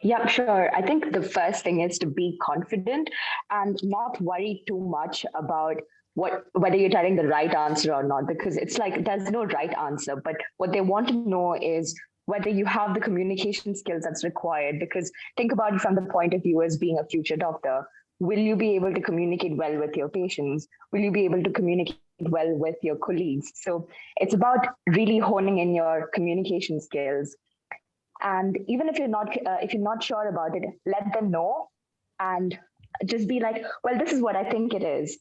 C: Yeah, sure. I think the first thing is to be confident and not worry too much about whether you're telling the right answer or not, because it's like there's no right answer. But what they want to know is whether you have the communication skills that's required. Because think about it from the point of view as being a future doctor. Will you be able to communicate well with your patients? Will you be able to communicate well with your colleagues? So it's about really honing in your communication skills. And even if you're not sure about it, let them know and just be like, well, this is what I think it is.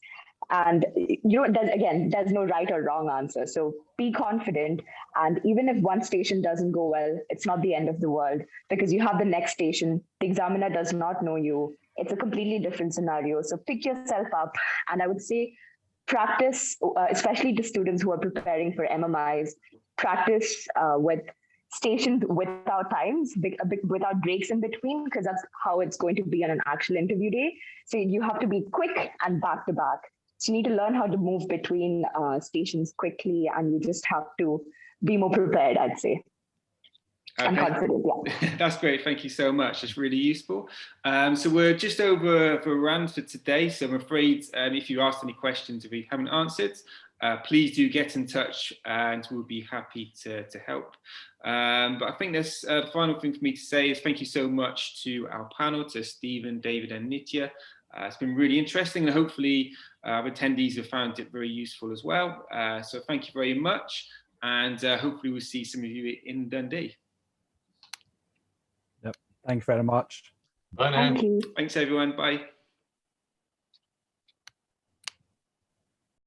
C: And there's no right or wrong answer. So be confident. And even if one station doesn't go well, it's not the end of the world, because you have the next station. The examiner does not know you. It's a completely different scenario. So pick yourself up. And I would say practice, especially to students who are preparing for MMIs, practice with stations without without breaks in between, because that's how it's going to be on an actual interview day. So you have to be quick and back to back. So you need to learn how to move between stations quickly, and you just have to be more prepared, I'd say. Okay. And confident, yeah.
D: That's great. Thank you so much. It's really useful. So we're just over for a round for today. So I'm afraid if you asked any questions we haven't answered, please do get in touch and we'll be happy to help. But I think that's the final thing for me to say is thank you so much to our panel, to Stephen, David and Nitya. It's been really interesting, and hopefully our attendees have found it very useful as well. So thank you very much, and hopefully we'll see some of you in Dundee.
B: Yep. Thank you very much.
A: Bye now.
C: Thank you.
D: Thanks everyone. Bye.